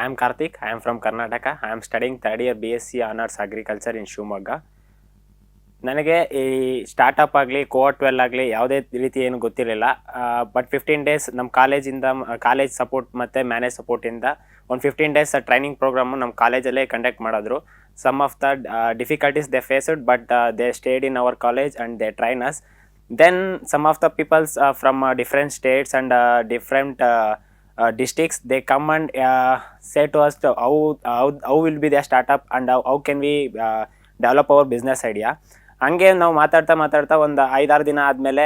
I am Karthik. I am from Karnataka. I am studying third year BSc Honors Agriculture in Shivamogga. ನನಗೆ ಈ startup ಆಗಲಿ ಕೋಆಟ್ ಆಗಲಿ ಯಾವುದೇ ರೀತಿ ಏನು ಗೊತ್ತಿರಲಿಲ್ಲ. ಬಟ್ 15 ಡೇಸ್ ನಮ್ಮ ಕಾಲೇಜಿಂದ ಕಾಲೇಜ್ ಸಪೋರ್ಟ್ ಮತ್ತು ಮ್ಯಾನೇಜ್ ಸಪೋರ್ಟಿಂದ ಒಂದು 15 ಡೇಸ್ ಟ್ರೈನಿಂಗ್ ಪ್ರೋಗ್ರಾಮು ನಮ್ಮ ಕಾಲೇಜಲ್ಲೇ ಕಂಡಕ್ಟ್ ಮಾಡಿದ್ರು. Some of the difficulties they faced, but they stayed in our college and they train us. Then some of the peoples from different states and different districts, they come and say to us how will be their startup and how can we develop our business idea. ಹಂಗೆ ನಾವು ಮಾತಾಡ್ತಾ ಒಂದು 5-6 ದಿನ ಆದಮೇಲೆ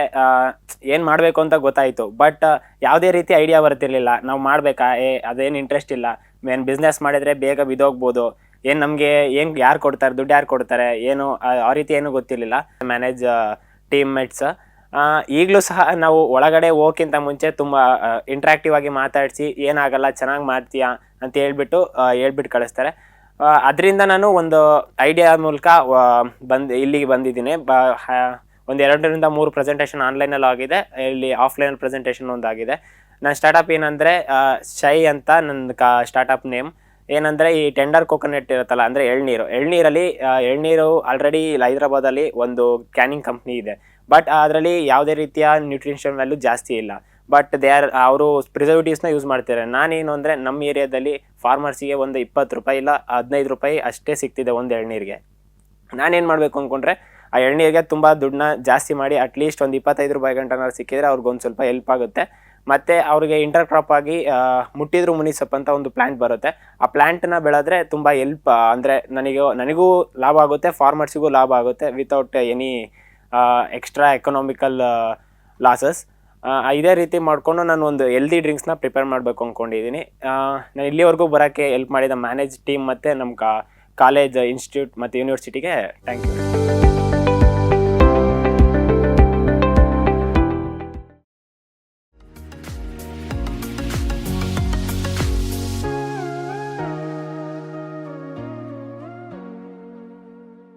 ಏನು ಮಾಡಬೇಕು ಅಂತ ಗೊತ್ತಾಯಿತು. ಬಟ್ ಯಾವುದೇ ರೀತಿ ಐಡಿಯಾ ಬರ್ತಿರ್ಲಿಲ್ಲ. ನಾವು ಮಾಡಬೇಕಾ, ಅದೇನು ಇಂಟ್ರೆಸ್ಟ್ ಇಲ್ಲ, ಏನು ಬಿಸ್ನೆಸ್ ಮಾಡಿದರೆ ಬೇಗ ಬಿದ್ದೋಗ್ಬೋದು, ಏನು ನಮಗೆ ಏನು ಯಾರು ಕೊಡ್ತಾರೆ, ದುಡ್ಡು ಯಾರು ಕೊಡ್ತಾರೆ, ಏನು ಆ ರೀತಿ ಏನೂ ಗೊತ್ತಿರಲಿಲ್ಲ. ಮ್ಯಾನೇಜ್ ಟೀಮ್ಮೇಟ್ಸ್ ಈಗಲೂ ಸಹ ನಾವು ಒಳಗಡೆ ಹೋಗೋಕ್ಕಿಂತ ಮುಂಚೆ ತುಂಬ ಇಂಟ್ರಾಕ್ಟಿವ್ ಆಗಿ ಮಾತಾಡಿಸಿ ಏನಾಗಲ್ಲ ಚೆನ್ನಾಗಿ ಮಾಡ್ತೀಯಾ ಅಂತ ಹೇಳ್ಬಿಟ್ಟು ಕಳಿಸ್ತಾರೆ. ಅದರಿಂದ ನಾನು ಒಂದು ಐಡಿಯಾ ಮೂಲಕ ಇಲ್ಲಿಗೆ ಬಂದಿದ್ದೀನಿ. ಒಂದು 2-3 ಪ್ರೆಸೆಂಟೇಷನ್ ಆನ್ಲೈನಲ್ಲಿ ಆಗಿದೆ, ಇಲ್ಲಿ ಆಫ್ಲೈನ್ ಪ್ರೆಸೆಂಟೇಷನ್ ಒಂದಾಗಿದೆ. ನನ್ನ ಸ್ಟಾರ್ಟಪ್ ಏನಂದರೆ ಶೈ ಅಂತ ನನ್ನ ಸ್ಟಾರ್ಟಪ್ ನೇಮ್. ಏನಂದರೆ ಈ ಟೆಂಡರ್ ಕೋಕೋನಟ್ ಇರುತ್ತಲ್ಲ, ಅಂದರೆ ಎಳ್ನೀರು ಆಲ್ರೆಡಿ ಹೈದ್ರಾಬಾದಲ್ಲಿ ಒಂದು ಕ್ಯಾನಿಂಗ್ ಕಂಪ್ನಿ ಇದೆ. ಬಟ್ ಅದರಲ್ಲಿ ಯಾವುದೇ ರೀತಿಯ ನ್ಯೂಟ್ರಿಷನ್ ವ್ಯಾಲ್ಯೂ ಜಾಸ್ತಿ ಇಲ್ಲ. ಬಟ್ ಅವರು ಪ್ರಿಸರ್ವೇಟಿವ್ಸ್ನ ಯೂಸ್ ಮಾಡ್ತಾರೆ. ನಾನೇನು ಅಂದರೆ ನಮ್ಮ ಏರಿಯಾದಲ್ಲಿ ಫಾರ್ಮರ್ಸಿಗೆ ಒಂದು 20 ರೂಪಾಯಿ ಇಲ್ಲ 15 ರೂಪಾಯಿ ಅಷ್ಟೇ ಸಿಗ್ತಿದೆ ಒಂದು ಎಳ್ನೀರಿಗೆ. ನಾನೇನು ಮಾಡಬೇಕು ಅಂದ್ಕೊಂಡ್ರೆ ಆ ಎಳ್ನೀರಿಗೆ ತುಂಬ ದುಡ್ಡನ್ನ ಜಾಸ್ತಿ ಮಾಡಿ ಅಟ್ಲೀಸ್ಟ್ ಒಂದು 25 ರೂಪಾಯಿ ಗಂಟನಾರು ಸಿಕ್ಕಿದ್ರೆ ಅವ್ರಿಗೊಂದು ಸ್ವಲ್ಪ ಹೆಲ್ಪ್ ಆಗುತ್ತೆ. ಮತ್ತು ಅವ್ರಿಗೆ ಇಂಟರ್ ಕ್ರಾಪ್ ಆಗಿ ಮುಟ್ಟಿದ್ರು ಮುನಿಸಪ್ ಅಂತ ಒಂದು ಪ್ಲ್ಯಾಂಟ್ ಬರುತ್ತೆ. ಆ ಪ್ಲ್ಯಾಂಟನ್ನ ಬೆಳೆದ್ರೆ ತುಂಬ ಹೆಲ್ಪ್, ಅಂದರೆ ನನಗೂ ಲಾಭ ಆಗುತ್ತೆ, ಫಾರ್ಮರ್ಸಿಗೂ ಲಾಭ ಆಗುತ್ತೆ without any extra economical losses. ಇದೇ ರೀತಿ ಮಾಡಿಕೊಂಡು ನಾನು ಒಂದು ಹೆಲ್ದಿ ಡ್ರಿಂಕ್ಸ್ನ ಪ್ರಿಪೇರ್ ಮಾಡಬೇಕು ಅಂದ್ಕೊಂಡಿದ್ದೀನಿ. ನಾನು ಇಲ್ಲಿವರೆಗೂ ಬರೋಕ್ಕೆ ಹೆಲ್ಪ್ ಮಾಡಿದ ಮ್ಯಾನೇಜ್ ಟೀಮ್ ಮತ್ತು ನಮ್ಮ ಕಾಲೇಜ್, ಇನ್ಸ್ಟಿಟ್ಯೂಟ್ ಮತ್ತು ಯೂನಿವರ್ಸಿಟಿಗೆ ಥ್ಯಾಂಕ್ ಯು.